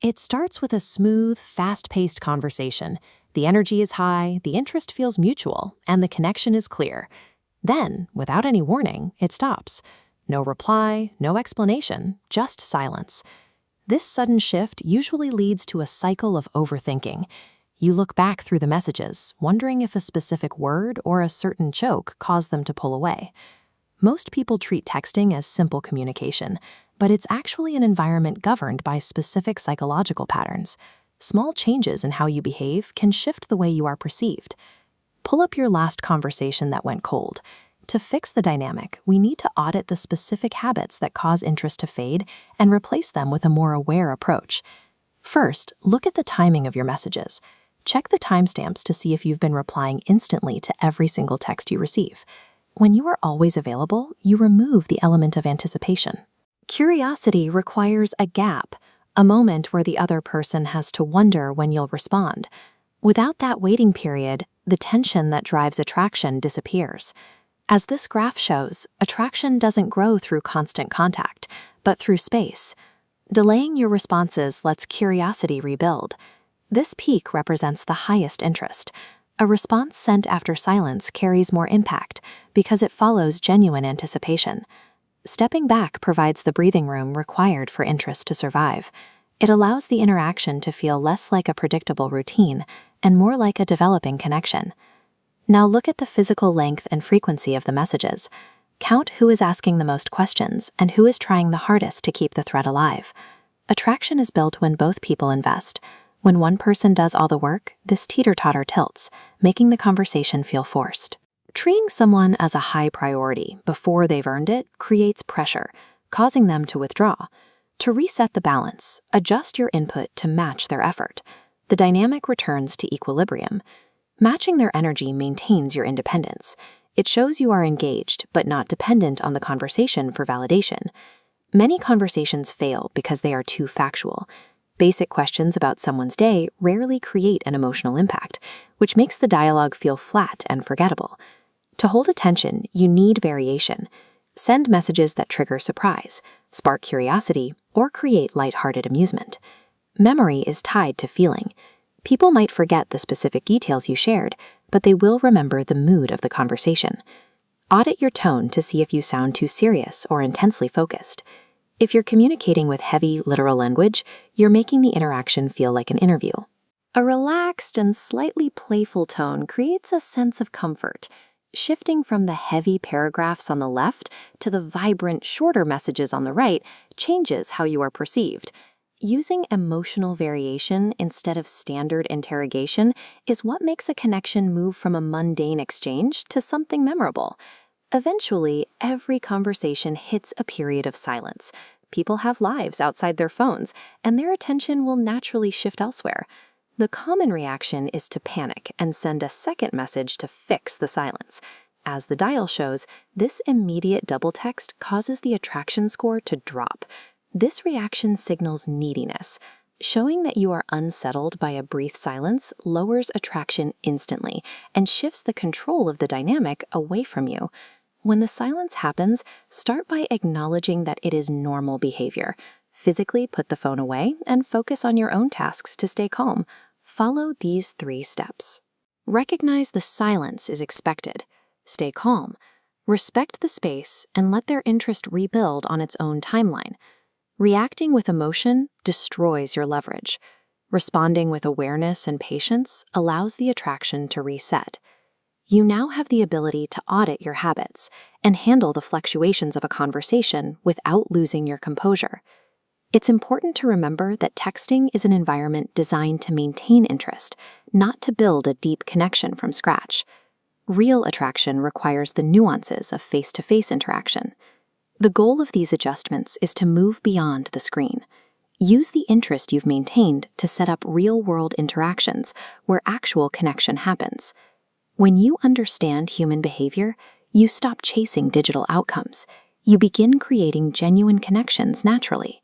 It starts with a smooth, fast-paced conversation. The energy is high, the interest feels mutual, and the connection is clear. Then, without any warning, it stops. No reply, no explanation, just silence. This sudden shift usually leads to a cycle of overthinking. You look back through the messages, wondering if a specific word or a certain joke caused them to pull away. Most people treat texting as simple communication, but it's actually an environment governed by specific psychological patterns. Small changes in how you behave can shift the way you are perceived. Pull up your last conversation that went cold. To fix the dynamic, we need to audit the specific habits that cause interest to fade and replace them with a more aware approach. First, look at the timing of your messages. Check the timestamps to see if you've been replying instantly to every single text you receive. When you are always available, you remove the element of anticipation. Curiosity requires a gap, a moment where the other person has to wonder when you'll respond. Without that waiting period, the tension that drives attraction disappears. As this graph shows, attraction doesn't grow through constant contact, but through space. Delaying your responses lets curiosity rebuild. This peak represents the highest interest. A response sent after silence carries more impact because it follows genuine anticipation. Stepping back provides the breathing room required for interest to survive. It allows the interaction to feel less like a predictable routine and more like a developing connection. Now look at the physical length and frequency of the messages. Count who is asking the most questions and who is trying the hardest to keep the thread alive. Attraction is built when both people invest. When one person does all the work, this teeter-totter tilts, making the conversation feel forced. Treating someone as a high priority before they've earned it creates pressure, causing them to withdraw. To reset the balance, adjust your input to match their effort. The dynamic returns to equilibrium. Matching their energy maintains your independence. It shows you are engaged, but not dependent on the conversation for validation. Many conversations fail because they are too factual. Basic questions about someone's day rarely create an emotional impact, which makes the dialogue feel flat and forgettable. To hold attention, you need variation. Send messages that trigger surprise, spark curiosity, or create lighthearted amusement. Memory is tied to feeling. People might forget the specific details you shared, but they will remember the mood of the conversation. Audit your tone to see if you sound too serious or intensely focused. If you're communicating with heavy, literal language, you're making the interaction feel like an interview. A relaxed and slightly playful tone creates a sense of comfort. Shifting from the heavy paragraphs on the left to the vibrant, shorter messages on the right changes how you are perceived. Using emotional variation instead of standard interrogation is what makes a connection move from a mundane exchange to something memorable. Eventually, every conversation hits a period of silence. People have lives outside their phones, and their attention will naturally shift elsewhere. The common reaction is to panic and send a second message to fix the silence. As the dial shows, this immediate double text causes the attraction score to drop. This reaction signals neediness. Showing that you are unsettled by a brief silence lowers attraction instantly and shifts the control of the dynamic away from you. When the silence happens, start by acknowledging that it is normal behavior. Physically put the phone away and focus on your own tasks to stay calm. Follow these 3 steps. Recognize the silence is expected. Stay calm. Respect the space and let their interest rebuild on its own timeline. Reacting with emotion destroys your leverage. Responding with awareness and patience allows the attraction to reset. You now have the ability to audit your habits and handle the fluctuations of a conversation without losing your composure. It's important to remember that texting is an environment designed to maintain interest, not to build a deep connection from scratch. Real attraction requires the nuances of face-to-face interaction. The goal of these adjustments is to move beyond the screen. Use the interest you've maintained to set up real-world interactions where actual connection happens. When you understand human behavior, you stop chasing digital outcomes. You begin creating genuine connections naturally.